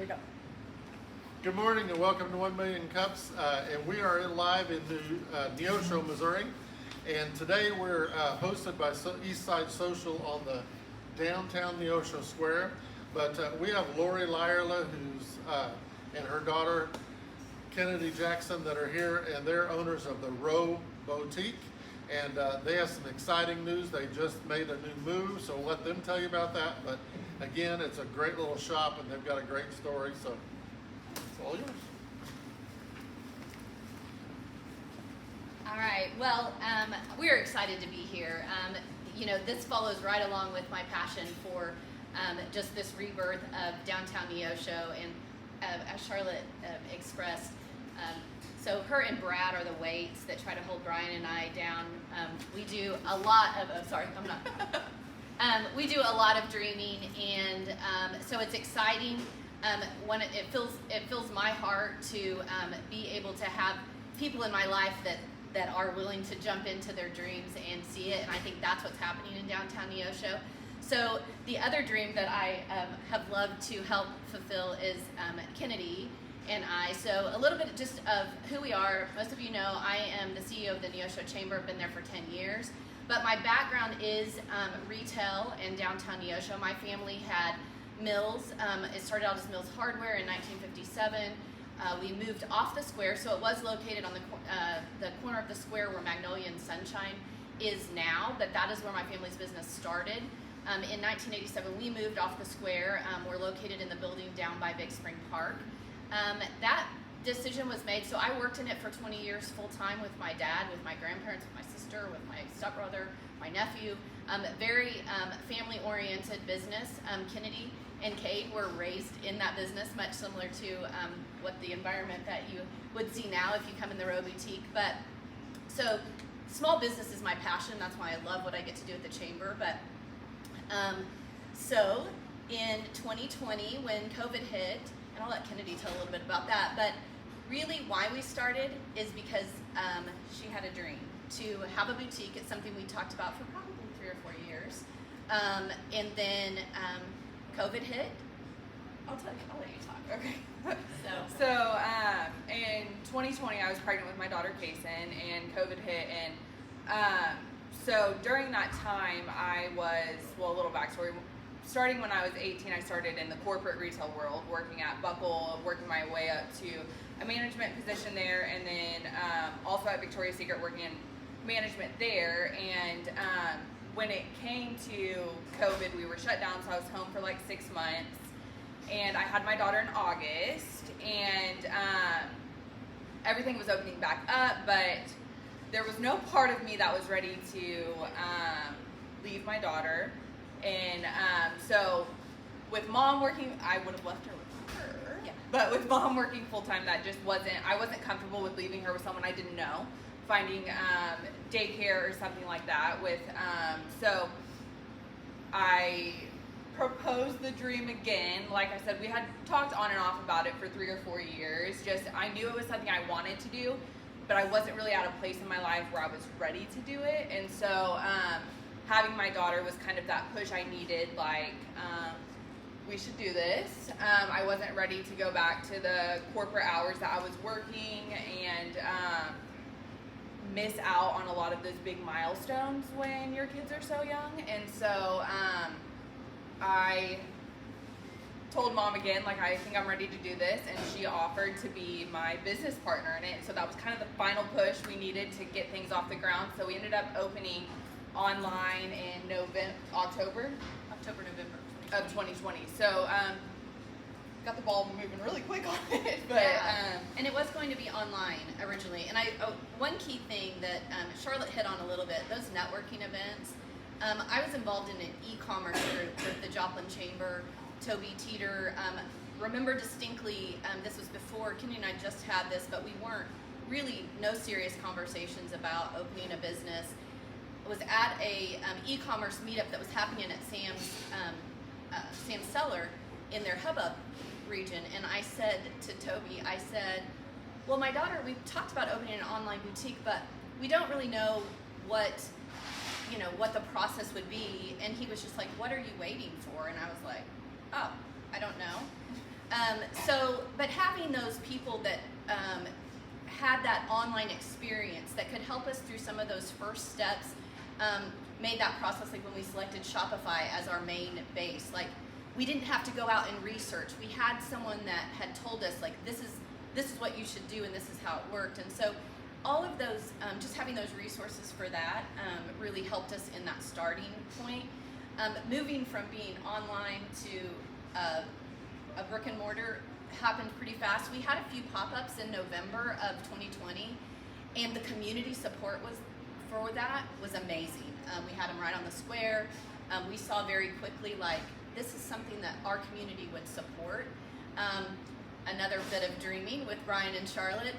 we go. Good morning and welcome to 1 Million Cups. And we are live in Neosho, Missouri. And today we're hosted by Eastside Social on the downtown Neosho Square. But we have Lori Lyerla, who's and her daughter Kennedy Jackson that are here, and they're owners of the Rowe Boutique. And they have some exciting news. They just made a new move, so we'll let them tell you about that. But again, it's a great little shop, and they've got a great story. So it's all yours. All right. Well, we're excited to be here. You know, this follows right along with my passion for just this rebirth of downtown Neosho, and as Charlotte expressed. So her and Brad are the weights that try to hold Brian and I down. We do a lot of, we do a lot of dreaming, and so it's exciting. It fills my heart to be able to have people in my life that are willing to jump into their dreams and see it, and I think that's what's happening in downtown Neosho. So the other dream that I have loved to help fulfill is Kennedy and I. So a little bit just of who we are. Most of you know I am the CEO of the Neosho Chamber. I've been there for 10 years. But my background is retail in downtown Neosho. My family had Mills. It started out as Mills Hardware in 1957. We moved off the square, so it was located on the corner of the square where Magnolia and Sunshine is now, but that is where my family's business started. In 1987, we moved off the square. We're located in the building down by Big Spring Park. That decision was made, so I worked in it for 20 years full-time with my dad, with my grandparents, with my sister, with my stepbrother, my nephew. Very family-oriented business. Kennedy and Kate were raised in that business, much similar to what the environment that you would see now if you come in the Rowe Boutique. But so small business is my passion. That's why I love what I get to do at the Chamber. But so in 2020, when COVID hit, and I'll let Kennedy tell a little bit about that, but really why we started is because she had a dream to have a boutique. It's something we talked about for probably 3 or 4 years. And then COVID hit. I'll let you talk. Okay. So in 2020, I was pregnant with my daughter, Kason, and COVID hit. And so during that time, I was, well, a little backstory. Starting when I was 18, I started in the corporate retail world, working at Buckle, working my way up to a management position there, and then also at Victoria's Secret, working in management there. And when it came to COVID, we were shut down, so I was home for like 6 months. And I had my daughter in August, and everything was opening back up, but there was no part of me that was ready to leave my daughter. And so with mom working, I would have left her with her. Yeah. But with mom working full time, that just I wasn't comfortable with leaving her with someone I didn't know, finding daycare or something like that with, so I proposed the dream again. Like I said, we had talked on and off about it for 3 or 4 years. Just, I knew it was something I wanted to do, but I wasn't really at a place in my life where I was ready to do it. And so, having my daughter was kind of that push I needed, like, we should do this. I wasn't ready to go back to the corporate hours that I was working and miss out on a lot of those big milestones when your kids are so young. And so I told mom again, like, I think I'm ready to do this, and she offered to be my business partner in it. So that was kind of the final push we needed to get things off the ground. So we ended up opening online in October, November of 2020. So got the ball moving really quick on it, but yeah. And it was going to be online originally. And one key thing that Charlotte hit on a little bit, those networking events. I was involved in an e-commerce group with the Joplin Chamber. Toby Teeter, remember distinctly, this was before Kenny and I just had this, but we weren't really, no serious conversations about opening a business. I was at a e-commerce meetup that was happening at Sam's Cellar in their Hubbub region, and I said to Toby, I said, well, my daughter, we've talked about opening an online boutique, but we don't really know what the process would be. And he was just like, what are you waiting for? And I was like, oh, I don't know. But having those people that had that online experience that could help us through some of those first steps made that process, like when we selected Shopify as our main base, like we didn't have to go out and research. We had someone that had told us, like, this is what you should do and this is how it worked. And so all of those, just having those resources for that really helped us in that starting point. Moving from being online to a brick and mortar happened pretty fast. We had a few pop-ups in November of 2020, and the community support for that was amazing. We had them right on the square. We saw very quickly, like, this is something that our community would support. Another bit of dreaming with Brian and Charlotte,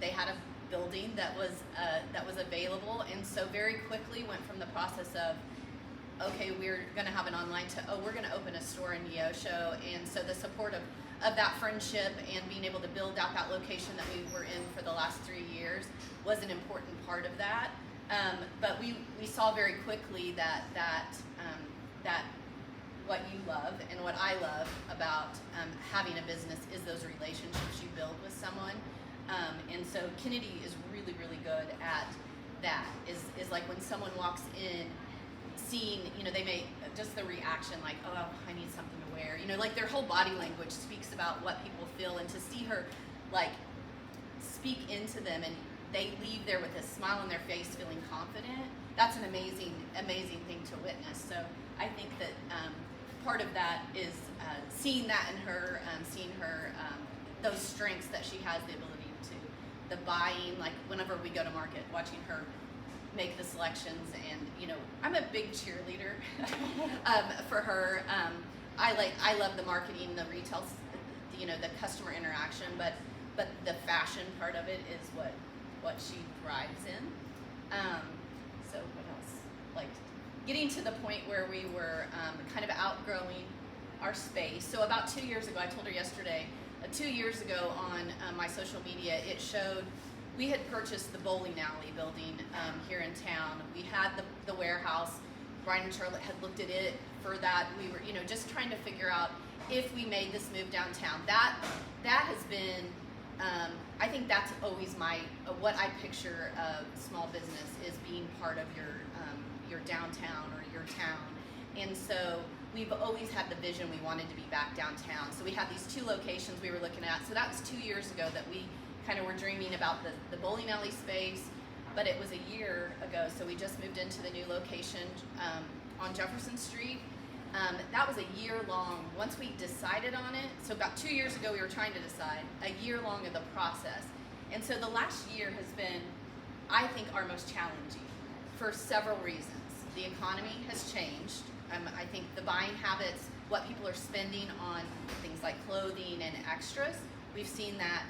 they had a building that was available, and so very quickly went from the process of, okay, we're going to have an online to, oh, we're going to open a store in Neosho. And so the support of that friendship and being able to build out that location that we were in for the last 3 years was an important part of that. But we saw very quickly that what you love and what I love about having a business is those relationships you build with someone. And so Kennedy is really, really good at that. Is like when someone walks in, seeing, they may, just the reaction, like, oh, I need something to wear. Like their whole body language speaks about what people feel, and to see her, like, speak into them and they leave there with a smile on their face feeling confident, that's an amazing, amazing thing to witness. So I think that part of that is seeing that in her, seeing her, those strengths that she has, the ability to, the buying, like whenever we go to market, watching her make the selections. And I'm a big cheerleader for her. I love the marketing, the retail, the customer interaction, but the fashion part of it is what she thrives in. So what else? Like getting to the point where we were kind of outgrowing our space. So about 2 years ago, I told her yesterday, 2 years ago on my social media, it showed we had purchased the bowling alley building here in town. We had the warehouse. Brian and Charlotte had looked at it for that. We were, just trying to figure out if we made this move downtown. That has been, I think that's always what I picture of small business is being part of your downtown or your town. And so we've always had the vision we wanted to be back downtown. So we had these 2 locations we were looking at. So that was 2 years ago that we kind of were dreaming about the bowling alley space, but it was a year ago, so we just moved into the new location on Jefferson Street. That was a year long, once we decided on it, so about 2 years ago we were trying to decide, a year long of the process. And so the last year has been, I think, our most challenging for several reasons. The economy has changed. I think the buying habits, what people are spending on things like clothing and extras, we've seen that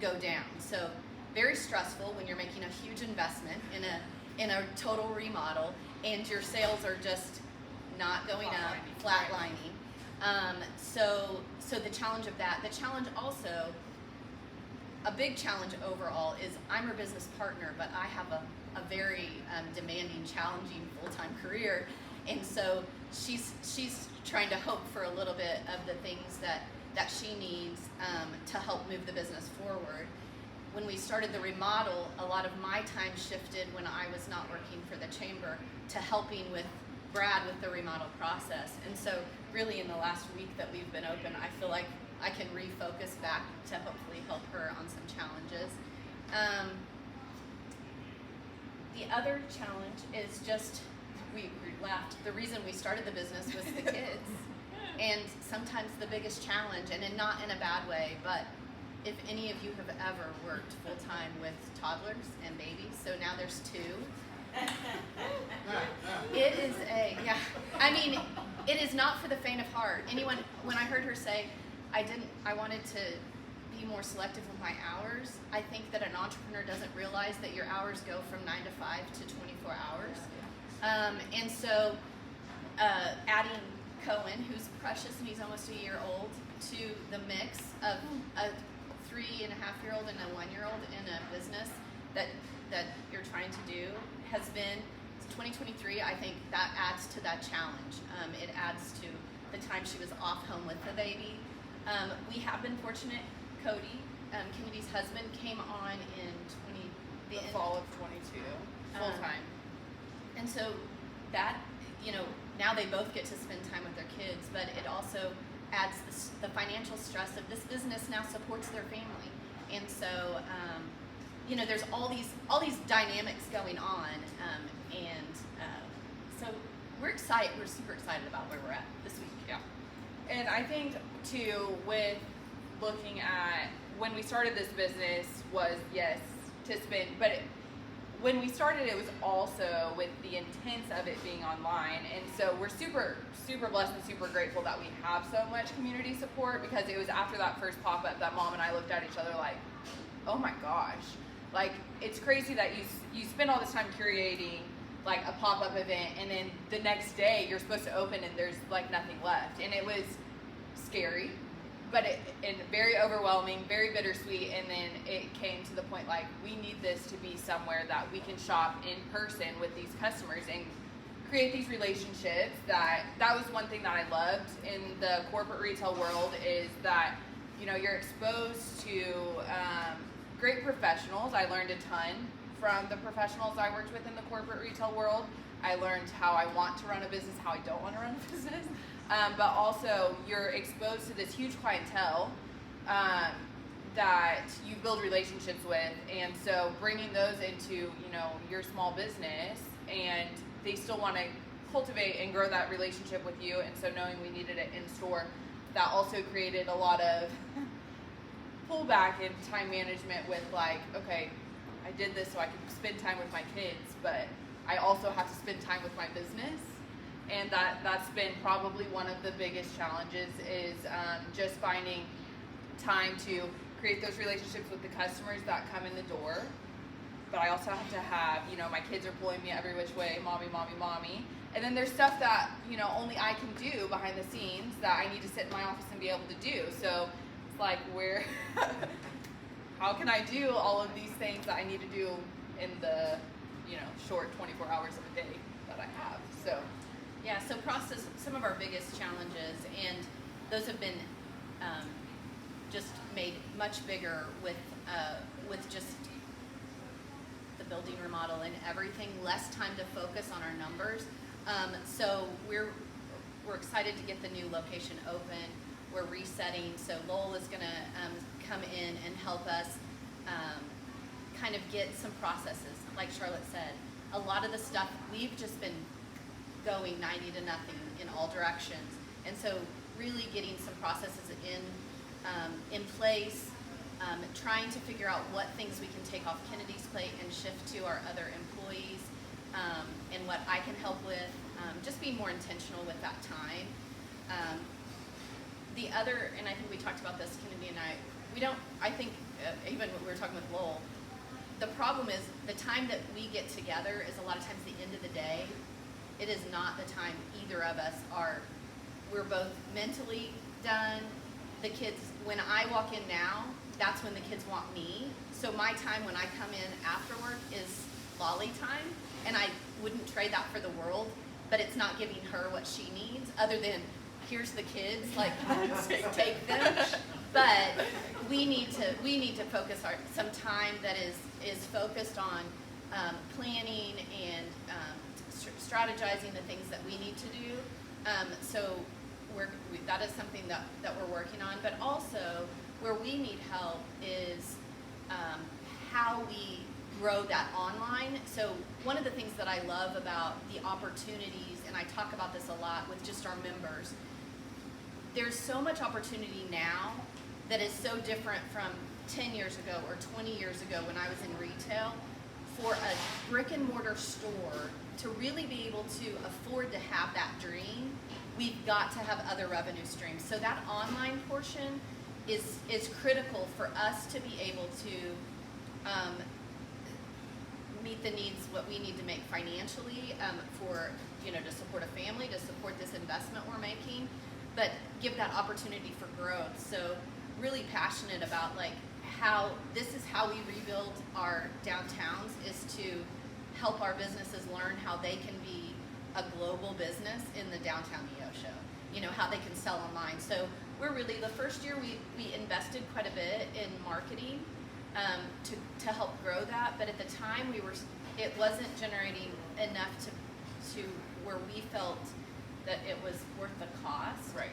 go down. So very stressful when you're making a huge investment in a total remodel and your sales are just not going up, flatlining. So the challenge of that. The challenge also, a big challenge overall is I'm her business partner, but I have a very demanding, challenging full-time career, and so she's trying to hope for a little bit of the things that she needs to help move the business forward. When we started the remodel, a lot of my time shifted when I was not working for the chamber to helping with Brad with the remodel process. And so really in the last week that we've been open, I feel like I can refocus back to hopefully help her on some challenges. The other challenge is just, we laughed, the reason we started the business was the kids. And sometimes the biggest challenge, and not in a bad way, but if any of you have ever worked full-time with toddlers and babies, so now there's 2. It is it is not for the faint of heart. When I heard her say, I wanted to be more selective with my hours, I think that an entrepreneur doesn't realize that your hours go from 9 to 5 to 24 hours. And so adding Cohen, who's precious and he's almost a year old, to the mix of a 3.5-year-old and a 1-year-old in a business that you're trying to do has been 2023. I think that adds to that challenge. It adds to the time she was off home with the baby. We have been fortunate. Cody, Kennedy's husband, came on in The fall of 22, full time. and so that, now they both get to spend time with their kids, but it also adds the financial stress of this business now supports their family, and so there's all these dynamics going on, so we're excited. We're super excited about where we're at this week. Yeah. And I think too, with looking at when we started this business was yes to spend, but when we started it was also with the intent of it being online, and so we're super blessed and super grateful that we have so much community support, because it was after that first pop-up that Mom and I looked at each other like, oh my gosh, like it's crazy that you spend all this time curating like a pop-up event, and then the next day you're supposed to open and there's like nothing left, and it was scary, but and very overwhelming, very bittersweet. And then it came to the point like, we need this to be somewhere that we can shop in person with these customers and create these relationships. That was one thing that I loved in the corporate retail world, is that you're exposed to great professionals. I learned a ton from the professionals I worked with in the corporate retail world. I learned how I want to run a business, how I don't want to run a business. But also you're exposed to this huge clientele that you build relationships with, and so bringing those into your small business, and they still want to cultivate and grow that relationship with you, and so knowing we needed it in store, that also created a lot of pullback in time management with like, okay, I did this so I could spend time with my kids, but I also have to spend time with my business. And that's been probably one of the biggest challenges, is just finding time to create those relationships with the customers that come in the door. But I also have to have, my kids are pulling me every which way, mommy, mommy, mommy. And then there's stuff that, only I can do behind the scenes that I need to sit in my office and be able to do. So it's like, how can I do all of these things that I need to do in the, short 24 hours of a day that I have? So. Yeah, so process, some of our biggest challenges, and those have been just made much bigger with just the building remodel and everything, less time to focus on our numbers. So we're excited to get the new location open. We're resetting, so Lowell is going to come in and help us kind of get some processes. Like Charlotte said, a lot of the stuff we've just been going 90 to nothing in all directions, and so really getting some processes in place, trying to figure out what things we can take off Kennedy's plate and shift to our other employees, and what I can help with, just being more intentional with that time. The other, and I think we talked about this, Kennedy and I think even when we were talking with Lowell, the problem is the time that we get together is a lot of times the end of the day. It is not the time either of us we're both mentally done. The kids, when I walk in now, that's when the kids want me. So my time when I come in after work is Lolly time, and I wouldn't trade that for the world, but it's not giving her what she needs, other than here's the kids, like take them. But we need to focus some time that is focused on planning and strategizing the things that we need to do. So that is something that we're working on. But also where we need help is how we grow that online. So one of the things that I love about the opportunities, and I talk about this a lot with just our members, there's so much opportunity now that is so different from 10 years ago or 20 years ago when I was in retail. For a brick and mortar store to really be able to afford to have that dream, we've got to have other revenue streams. So that online portion is critical for us to be able to meet the needs, what we need to make financially, for to support a family, to support this investment we're making, but give that opportunity for growth. So really passionate about how this is how we rebuild our downtowns, is to help our businesses learn how they can be a global business in the downtown Neosho. How they can sell online. So we're really, the first year we invested quite a bit in marketing to help grow that, but at the time it wasn't generating enough to where we felt that it was worth the cost. Right.